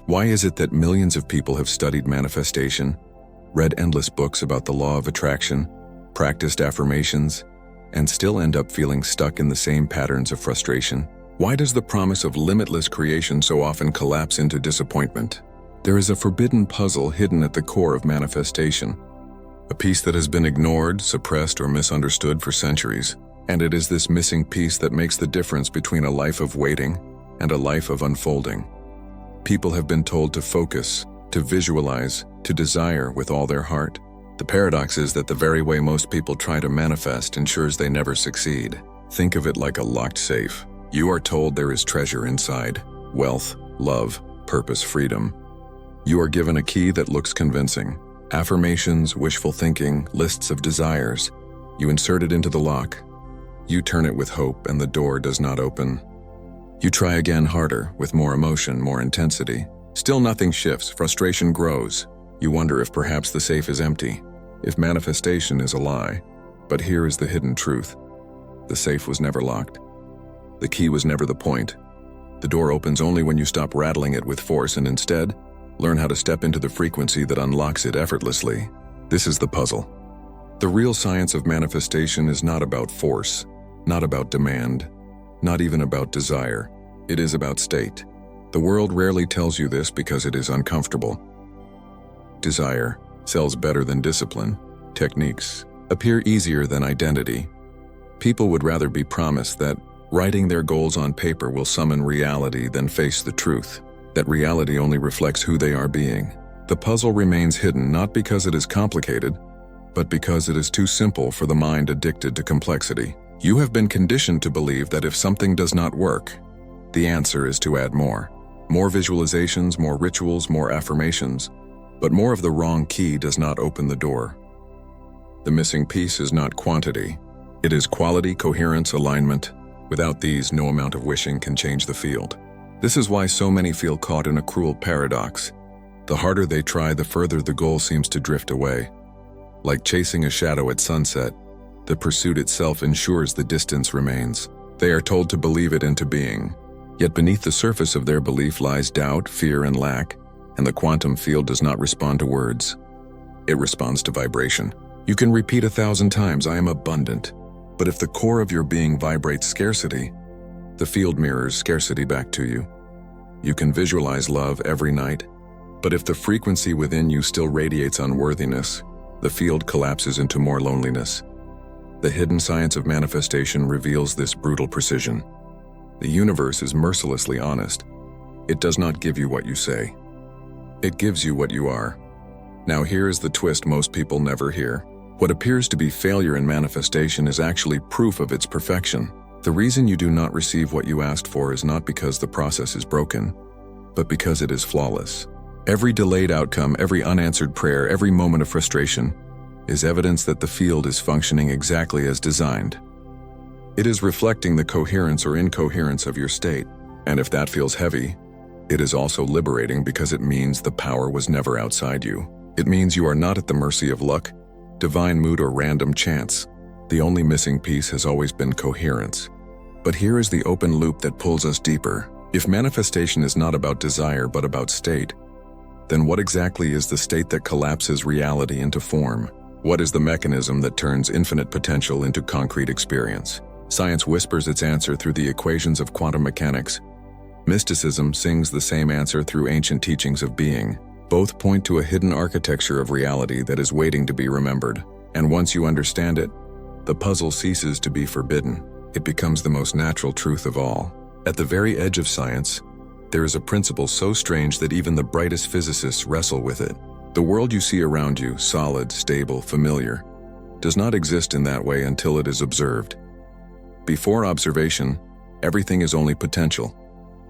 Why is it that millions of people have studied manifestation, read endless books about the law of attraction, practiced affirmations, and still end up feeling stuck in the same patterns of frustration? Why does the promise of limitless creation so often collapse into disappointment? There is a forbidden puzzle hidden at the core of manifestation, a piece that has been ignored, suppressed, or misunderstood for centuries. And it is this missing piece that makes the difference between a life of waiting and a life of unfolding. People have been told to focus, to visualize, to desire with all their heart. The paradox is that the very way most people try to manifest ensures they never succeed. Think of it like a locked safe. You are told there is treasure inside: wealth, love, purpose, freedom. You are given a key that looks convincing. Affirmations, wishful thinking, lists of desires. You insert it into the lock. You turn it with hope, and the door does not open. You try again, harder, with more emotion, more intensity. Still nothing shifts. Frustration grows. You wonder if perhaps the safe is empty, if manifestation is a lie. But here is the hidden truth. The safe was never locked. The key was never the point. The door opens only when you stop rattling it with force and instead learn how to step into the frequency that unlocks it effortlessly. This is the puzzle. The real science of manifestation is not about force, not about demand, not even about desire. It is about state. The world rarely tells you this because it is uncomfortable. Desire sells better than discipline. Techniques appear easier than identity. People would rather be promised that writing their goals on paper will summon reality than face the truth, that reality only reflects who they are being. The puzzle remains hidden not because it is complicated, but because it is too simple for the mind addicted to complexity. You have been conditioned to believe that if something does not work, the answer is to add more. More visualizations, more rituals, more affirmations, but more of the wrong key does not open the door. The missing piece is not quantity. It is quality, coherence, alignment. Without these, no amount of wishing can change the field. This is why so many feel caught in a cruel paradox. The harder they try, the further the goal seems to drift away. Like chasing a shadow at sunset, the pursuit itself ensures the distance remains. They are told to believe it into being. Yet beneath the surface of their belief lies doubt, fear, and lack, and the quantum field does not respond to words. It responds to vibration. You can repeat 1,000 times, "I am abundant," but if the core of your being vibrates scarcity, the field mirrors scarcity back to you. You can visualize love every night, but if the frequency within you still radiates unworthiness, the field collapses into more loneliness. The hidden science of manifestation reveals this brutal precision. The universe is mercilessly honest. It does not give you what you say. It gives you what you are. Now here is the twist most people never hear. What appears to be failure in manifestation is actually proof of its perfection. The reason you do not receive what you asked for is not because the process is broken, but because it is flawless. Every delayed outcome, every unanswered prayer, every moment of frustration is evidence that the field is functioning exactly as designed. It is reflecting the coherence or incoherence of your state. And if that feels heavy, it is also liberating because it means the power was never outside you. It means you are not at the mercy of luck, divine mood, or random chance. The only missing piece has always been coherence. But here is the open loop that pulls us deeper. If manifestation is not about desire but about state, then what exactly is the state that collapses reality into form? What is the mechanism that turns infinite potential into concrete experience? Science whispers its answer through the equations of quantum mechanics. Mysticism sings the same answer through ancient teachings of being. Both point to a hidden architecture of reality that is waiting to be remembered. And once you understand it, the puzzle ceases to be forbidden. It becomes the most natural truth of all. At the very edge of science, there is a principle so strange that even the brightest physicists wrestle with it. The world you see around you, solid, stable, familiar, does not exist in that way until it is observed. Before observation, everything is only potential,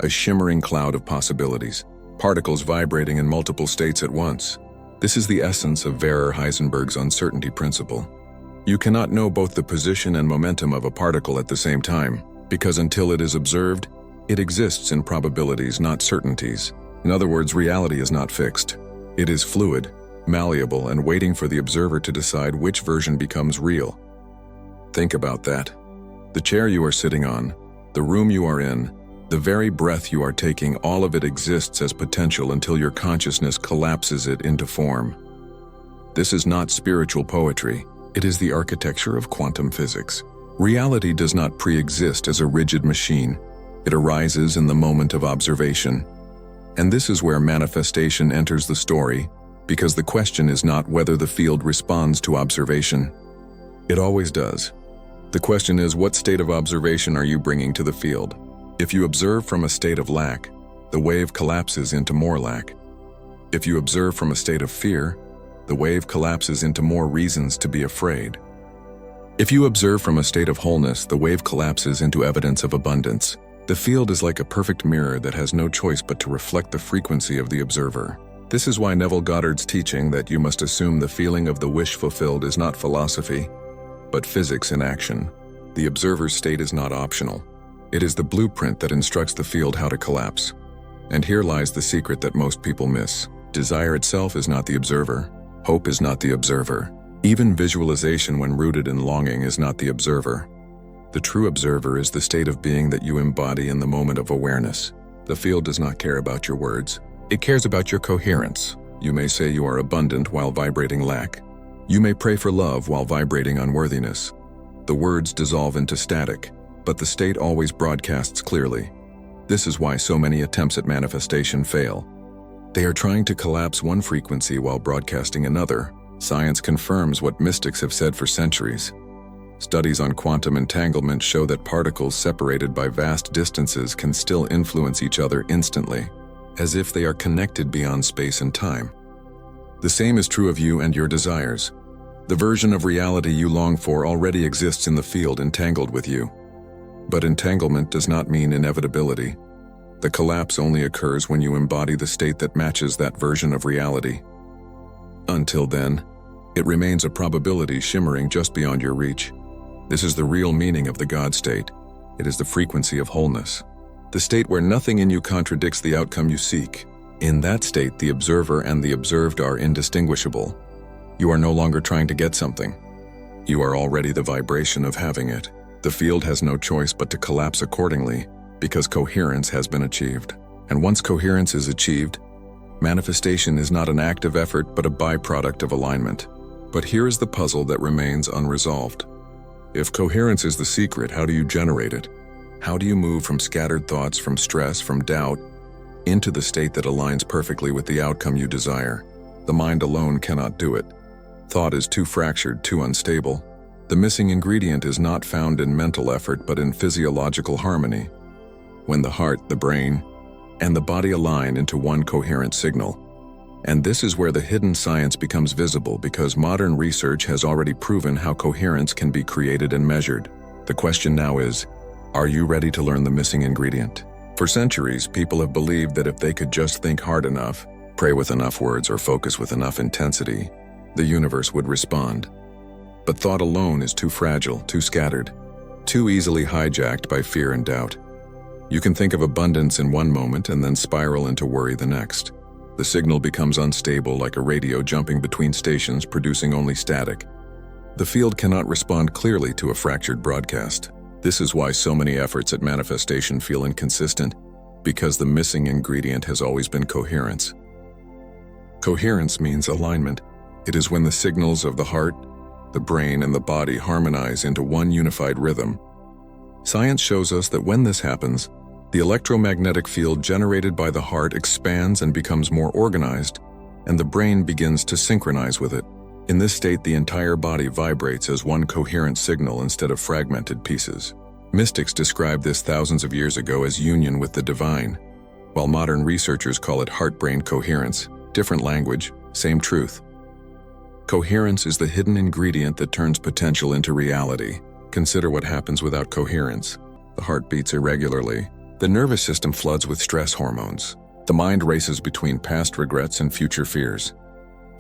a shimmering cloud of possibilities, particles vibrating in multiple states at once. This is the essence of Werner Heisenberg's uncertainty principle. You cannot know both the position and momentum of a particle at the same time, because until it is observed, it exists in probabilities, not certainties. In other words, reality is not fixed. It is fluid, malleable, and waiting for the observer to decide which version becomes real. Think about that. The chair you are sitting on, the room you are in, The very breath you are taking, all of it exists as potential until your consciousness collapses it into form. This is not spiritual poetry. It is the architecture of quantum physics. Reality does not pre-exist as a rigid machine. It arises in the moment of observation. And this is where manifestation enters the story, because the question is not whether the field responds to observation. It always does. The question is, what state of observation are you bringing to the field? If you observe from a state of lack, the wave collapses into more lack. If you observe from a state of fear, the wave collapses into more reasons to be afraid. If you observe from a state of wholeness, the wave collapses into evidence of abundance. The field is like a perfect mirror that has no choice but to reflect the frequency of the observer. This is why Neville Goddard's teaching that you must assume the feeling of the wish fulfilled is not philosophy, but physics in action. The observer's state is not optional. It is the blueprint that instructs the field how to collapse. And here lies the secret that most people miss. Desire itself is not the observer. Hope is not the observer. Even visualization, when rooted in longing, is not the observer. The true observer is the state of being that you embody in the moment of awareness. The field does not care about your words. It cares about your coherence. You may say you are abundant while vibrating lack. You may pray for love while vibrating unworthiness. The words dissolve into static, but the state always broadcasts clearly. This is why so many attempts at manifestation fail. They are trying to collapse one frequency while broadcasting another. Science confirms what mystics have said for centuries. Studies on quantum entanglement show that particles separated by vast distances can still influence each other instantly, as if they are connected beyond space and time. The same is true of you and your desires. The version of reality you long for already exists in the field entangled with you. But entanglement does not mean inevitability. The collapse only occurs when you embody the state that matches that version of reality. Until then, it remains a probability shimmering just beyond your reach. This is the real meaning of the God state. It is the frequency of wholeness. The state where nothing in you contradicts the outcome you seek. In that state, the observer and the observed are indistinguishable. You are no longer trying to get something. You are already the vibration of having it. The field has no choice but to collapse accordingly, because coherence has been achieved. And once coherence is achieved, manifestation is not an active effort but a byproduct of alignment. But here is the puzzle that remains unresolved. If coherence is the secret, how do you generate it? How do you move from scattered thoughts, from stress, from doubt, into the state that aligns perfectly with the outcome you desire? The mind alone cannot do it. Thought is too fractured, too unstable. The missing ingredient is not found in mental effort but in physiological harmony. When the heart, the brain, and the body align into one coherent signal. And this is where the hidden science becomes visible, because modern research has already proven how coherence can be created and measured. The question now is, are you ready to learn the missing ingredient? For centuries, people have believed that if they could just think hard enough, pray with enough words, or focus with enough intensity, the universe would respond. But thought alone is too fragile, too scattered, too easily hijacked by fear and doubt. You can think of abundance in one moment and then spiral into worry the next. The signal becomes unstable, like a radio jumping between stations, producing only static. The field cannot respond clearly to a fractured broadcast. This is why so many efforts at manifestation feel inconsistent, because the missing ingredient has always been coherence. Coherence means alignment. It is when the signals of the heart, the brain, and the body harmonize into one unified rhythm. Science shows us that when this happens, the electromagnetic field generated by the heart expands and becomes more organized, and the brain begins to synchronize with it. In this state, the entire body vibrates as one coherent signal instead of fragmented pieces. Mystics described this thousands of years ago as union with the divine, while modern researchers call it heart-brain coherence. Different language, same truth. Coherence is the hidden ingredient that turns potential into reality. Consider what happens without coherence. The heart beats irregularly. The nervous system floods with stress hormones. The mind races between past regrets and future fears.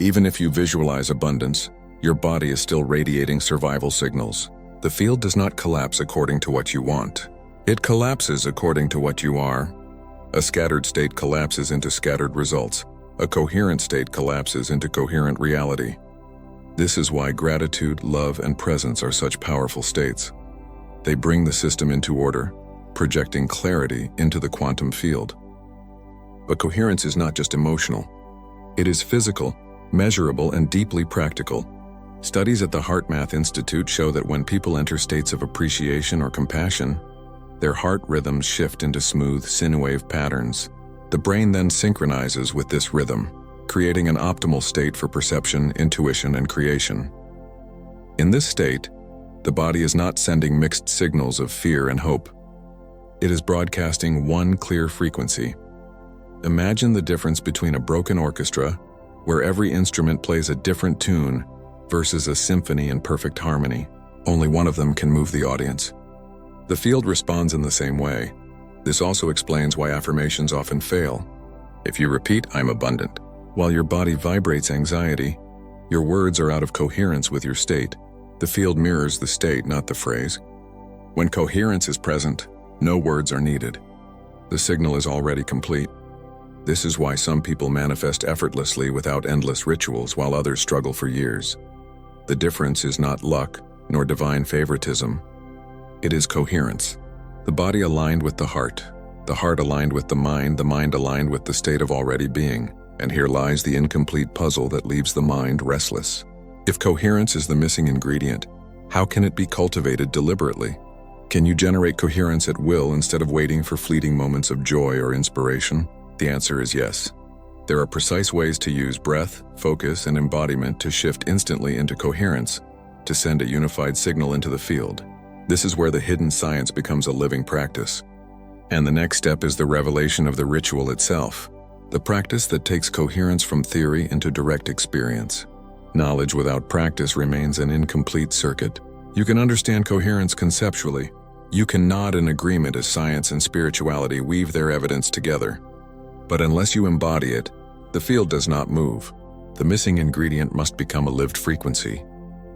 Even if you visualize abundance, your body is still radiating survival signals. The field does not collapse according to what you want. It collapses according to what you are. A scattered state collapses into scattered results. A coherent state collapses into coherent reality. This is why gratitude, love, and presence are such powerful states. They bring the system into order. projecting clarity into the quantum field. But coherence is not just emotional. It is physical, measurable, and deeply practical. Studies at the HeartMath Institute show that when people enter states of appreciation or compassion, their heart rhythms shift into smooth, sine-wave patterns. The brain then synchronizes with this rhythm, creating an optimal state for perception, intuition, and creation. In this state, the body is not sending mixed signals of fear and hope. It is broadcasting one clear frequency. Imagine the difference between a broken orchestra, where every instrument plays a different tune, versus a symphony in perfect harmony. Only one of them can move the audience. The field responds in the same way. This also explains why affirmations often fail. If you repeat, "I'm abundant," while your body vibrates anxiety, your words are out of coherence with your state. The field mirrors the state, not the phrase. When coherence is present, no words are needed. The signal is already complete. This is why some people manifest effortlessly without endless rituals, while others struggle for years. The difference is not luck, nor divine favoritism. It is coherence. The body aligned with the heart aligned with the mind aligned with the state of already being, and here lies the incomplete puzzle that leaves the mind restless. If coherence is the missing ingredient, how can it be cultivated deliberately? Can you generate coherence at will instead of waiting for fleeting moments of joy or inspiration? The answer is yes. There are precise ways to use breath, focus, and embodiment to shift instantly into coherence, to send a unified signal into the field. This is where the hidden science becomes a living practice. And the next step is the revelation of the ritual itself, the practice that takes coherence from theory into direct experience. Knowledge without practice remains an incomplete circuit. You can understand coherence conceptually. You can nod in agreement as science and spirituality weave their evidence together. But unless you embody it, the field does not move. The missing ingredient must become a lived frequency,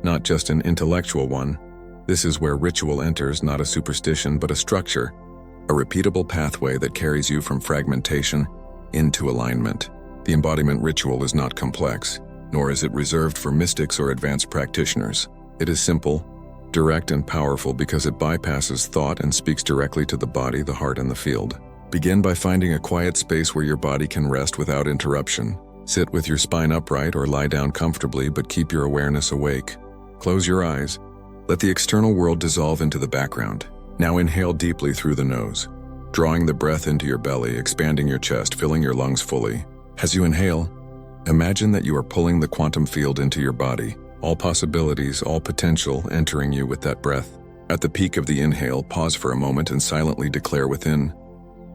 not just an intellectual one. This is where ritual enters, not a superstition, but a structure, a repeatable pathway that carries you from fragmentation into alignment. The embodiment ritual is not complex, nor is it reserved for mystics or advanced practitioners. It is simple, direct, and powerful because it bypasses thought and speaks directly to the body, the heart, and the field. Begin by finding a quiet space where your body can rest without interruption. Sit with your spine upright or lie down comfortably, but keep your awareness awake. Close your eyes. Let the external world dissolve into the background. Now inhale deeply through the nose, drawing the breath into your belly, expanding your chest, filling your lungs fully. As you inhale, imagine that you are pulling the quantum field into your body, all possibilities, all potential entering you with that breath. At the peak of the inhale, pause for a moment and silently declare within,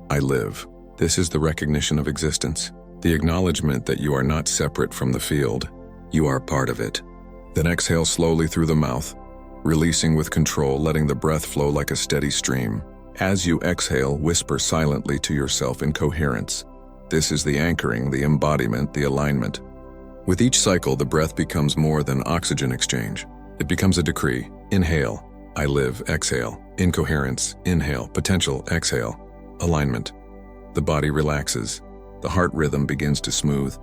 "I live." This is the recognition of existence, the acknowledgement that you are not separate from the field. You are part of it. Then exhale slowly through the mouth, releasing with control, letting the breath flow like a steady stream. As you exhale, whisper silently to yourself in coherence. This is the anchoring, the embodiment, the alignment. With each cycle, the breath becomes more than oxygen exchange. It becomes a decree. Inhale, I live, exhale. Incoherence, inhale, potential, exhale. Alignment. The body relaxes. The heart rhythm begins to smooth.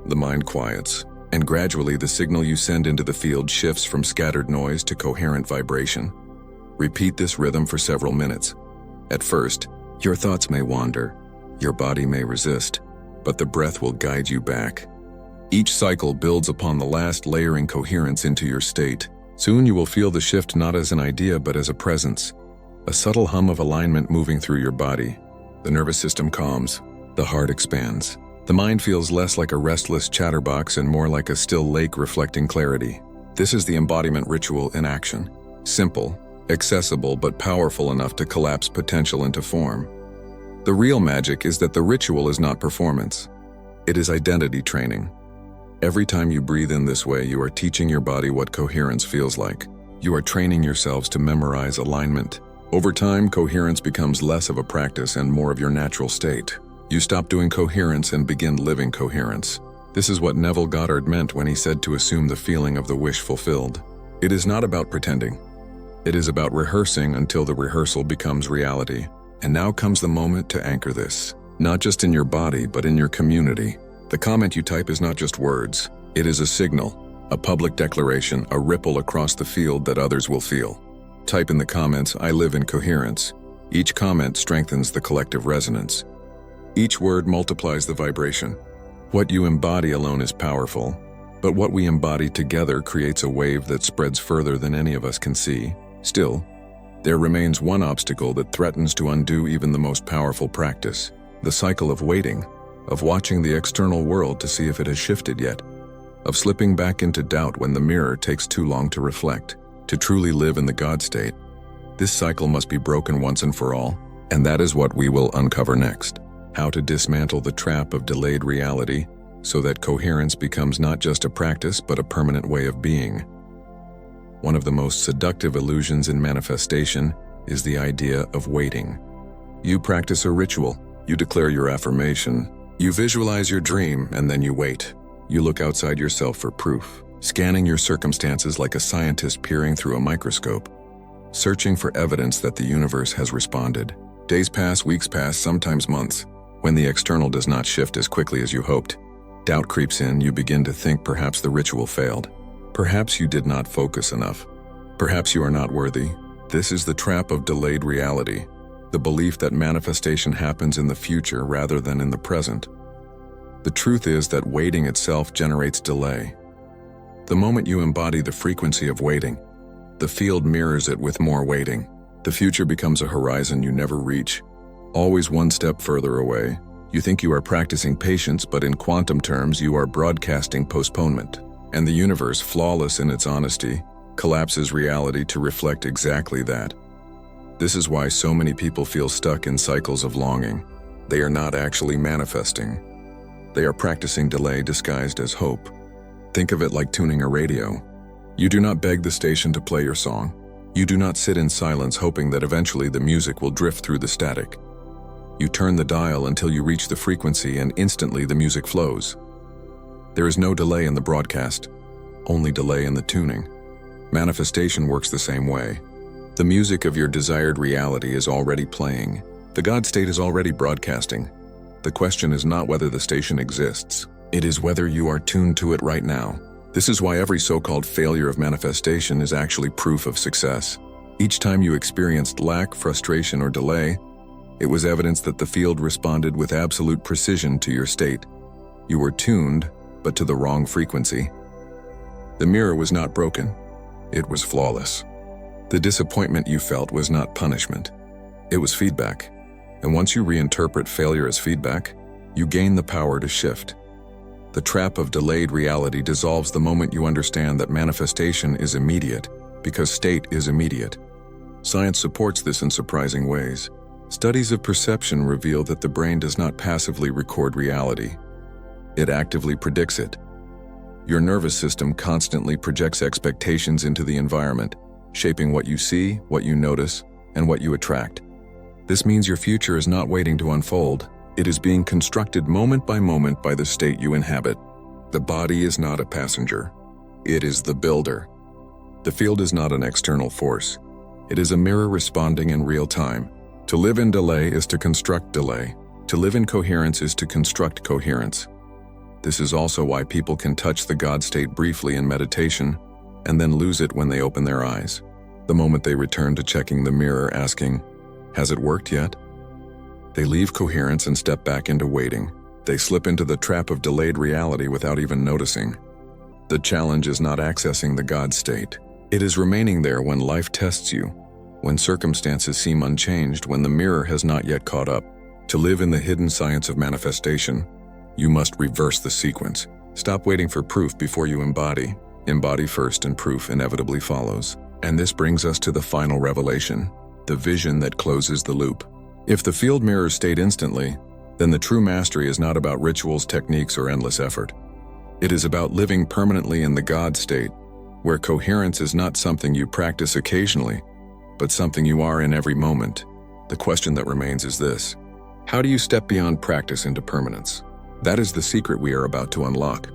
The mind quiets. And gradually, the signal you send into the field shifts from scattered noise to coherent vibration. Repeat this rhythm for several minutes. At first, your thoughts may wander, your body may resist, but the breath will guide you back. Each cycle builds upon the last, layering coherence into your state. Soon you will feel the shift not as an idea but as a presence, a subtle hum of alignment moving through your body. The nervous system calms, the heart expands. The mind feels less like a restless chatterbox and more like a still lake reflecting clarity. This is the embodiment ritual in action. Simple, accessible, but powerful enough to collapse potential into form. The real magic is that the ritual is not performance. It is identity training. Every time you breathe in this way, you are teaching your body what coherence feels like. You are training yourselves to memorize alignment. Over time, coherence becomes less of a practice and more of your natural state. You stop doing coherence and begin living coherence. This is what Neville Goddard meant when he said to assume the feeling of the wish fulfilled. It is not about pretending. It is about rehearsing until the rehearsal becomes reality. And now comes the moment to anchor this, not just in your body, but in your community. The comment you type is not just words. It is a signal, a public declaration, a ripple across the field that others will feel. Type in the comments, "I live in coherence," Each comment strengthens the collective resonance. Each word multiplies the vibration. What you embody alone is powerful, but what we embody together creates a wave that spreads further than any of us can see. Still, there remains one obstacle that threatens to undo even the most powerful practice: the cycle of waiting, of watching the external world to see if it has shifted yet, of slipping back into doubt when the mirror takes too long to reflect. To truly live in the God state, this cycle must be broken once and for all, and that is what we will uncover next. How to dismantle the trap of delayed reality so that coherence becomes not just a practice but a permanent way of being. One of the most seductive illusions in manifestation is the idea of waiting. You practice a ritual, you declare your affirmation, you visualize your dream, and then you wait. You look outside yourself for proof, scanning your circumstances like a scientist peering through a microscope, searching for evidence that the universe has responded. Days pass, weeks pass, sometimes months. When the external does not shift as quickly as you hoped, doubt creeps in. You begin to think perhaps the ritual failed. Perhaps you did not focus enough. Perhaps you are not worthy. This is the trap of delayed reality, the belief that manifestation happens in the future rather than in the present. The truth is that waiting itself generates delay. The moment you embody the frequency of waiting, the field mirrors it with more waiting. The future becomes a horizon you never reach, always one step further away. You think you are practicing patience, but in quantum terms, you are broadcasting postponement. And the universe, flawless in its honesty, collapses reality to reflect exactly that. This is why so many people feel stuck in cycles of longing. They are not actually manifesting. They are practicing delay disguised as hope. Think of it like tuning a radio. You do not beg the station to play your song. You do not sit in silence hoping that eventually the music will drift through the static. You turn the dial until you reach the frequency, and instantly the music flows. There is no delay in the broadcast, only delay in the tuning. Manifestation works the same way. The music of your desired reality is already playing. The God state is already broadcasting. The question is not whether the station exists. It is whether you are tuned to it right now. This is why every so-called failure of manifestation is actually proof of success. Each time you experienced lack, frustration, or delay, it was evidence that the field responded with absolute precision to your state. You were tuned, but to the wrong frequency. The mirror was not broken. It was flawless. The disappointment you felt was not punishment. It was feedback. And once you reinterpret failure as feedback, you gain the power to shift. The trap of delayed reality dissolves the moment you understand that manifestation is immediate, because state is immediate. Science supports this in surprising ways. Studies of perception reveal that the brain does not passively record reality. It actively predicts it. Your nervous system constantly projects expectations into the environment, shaping what you see, what you notice, and what you attract. This means your future is not waiting to unfold. It is being constructed moment by moment by the state you inhabit. The body is not a passenger. It is the builder. The field is not an external force. It is a mirror responding in real time. To live in delay is to construct delay. To live in coherence is to construct coherence. This is also why people can touch the God state briefly in meditation and then lose it when they open their eyes. The moment they return to checking the mirror asking, "Has it worked yet?" They leave coherence and step back into waiting. They slip into the trap of delayed reality without even noticing. The challenge is not accessing the God state. It is remaining there when life tests you, when circumstances seem unchanged, when the mirror has not yet caught up. To live in the hidden science of manifestation, you must reverse the sequence. Stop waiting for proof before you embody. Embody first and proof inevitably follows. And this brings us to the final revelation, the vision that closes the loop. If the field mirrors state instantly, then the true mastery is not about rituals, techniques, or endless effort. It is about living permanently in the God state, where coherence is not something you practice occasionally, but something you are in every moment. The question that remains is this: how do you step beyond practice into permanence? That is the secret we are about to unlock.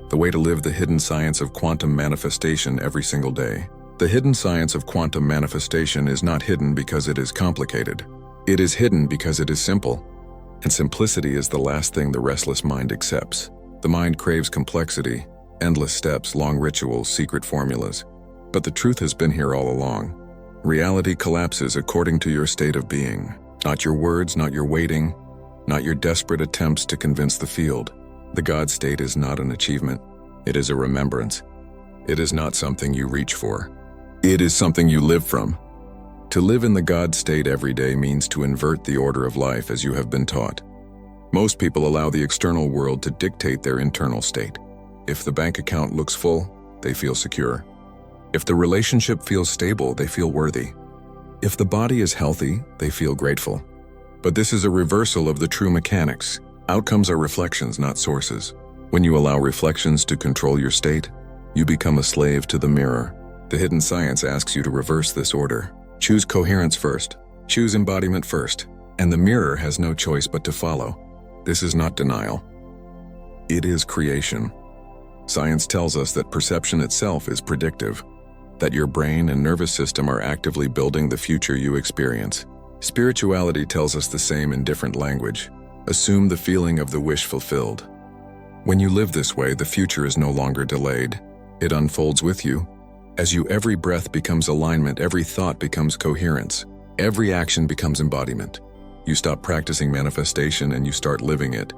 The way to live the hidden science of quantum manifestation every single day. The hidden science of quantum manifestation is not hidden because it is complicated. It is hidden because it is simple. And simplicity is the last thing the restless mind accepts. The mind craves complexity, endless steps, long rituals, secret formulas. But the truth has been here all along. Reality collapses according to your state of being. Not your words, not your waiting, not your desperate attempts to convince the field. The God state is not an achievement. It is a remembrance. It is not something you reach for. It is something you live from. To live in the God state every day means to invert the order of life as you have been taught. Most people allow the external world to dictate their internal state. If the bank account looks full, they feel secure. If the relationship feels stable, they feel worthy. If the body is healthy, they feel grateful. But this is a reversal of the true mechanics. Outcomes are reflections, not sources. When you allow reflections to control your state, you become a slave to the mirror. The hidden science asks you to reverse this order. Choose coherence first. Choose embodiment first. And the mirror has no choice but to follow. This is not denial. It is creation. Science tells us that perception itself is predictive, that your brain and nervous system are actively building the future you experience. Spirituality tells us the same in different language. Assume the feeling of the wish fulfilled. When you live this way, the future is no longer delayed. It unfolds with you. As every breath becomes alignment, every thought becomes coherence, every action becomes embodiment. You stop practicing manifestation and you start living it.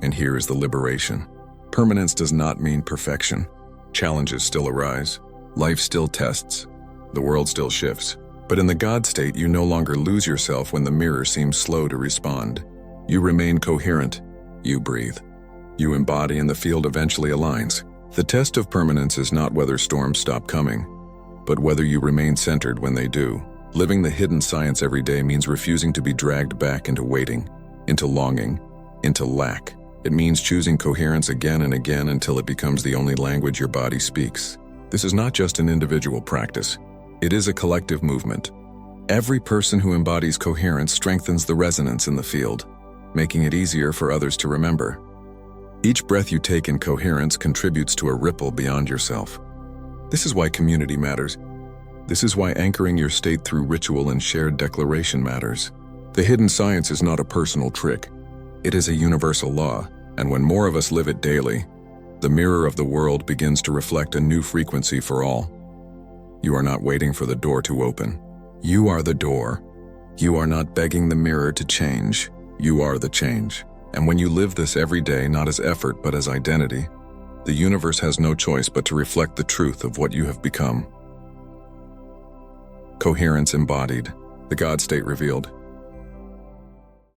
And here is the liberation. Permanence does not mean perfection. Challenges still arise. Life still tests. The world still shifts. But in the God state, you no longer lose yourself when the mirror seems slow to respond. You remain coherent. You breathe. You embody and the field eventually aligns. The test of permanence is not whether storms stop coming, but whether you remain centered when they do. Living the hidden science every day means refusing to be dragged back into waiting, into longing, into lack. It means choosing coherence again and again until it becomes the only language your body speaks. This is not just an individual practice. It is a collective movement. Every person who embodies coherence strengthens the resonance in the field, making it easier for others to remember. Each breath you take in coherence contributes to a ripple beyond yourself. This is why community matters. This is why anchoring your state through ritual and shared declaration matters. The hidden science is not a personal trick. It is a universal law, and when more of us live it daily, the mirror of the world begins to reflect a new frequency for all. You are not waiting for the door to open. You are the door. You are not begging the mirror to change. You are the change. And when you live this every day, not as effort but as identity, the universe has no choice but to reflect the truth of what you have become. Coherence embodied, the God state revealed.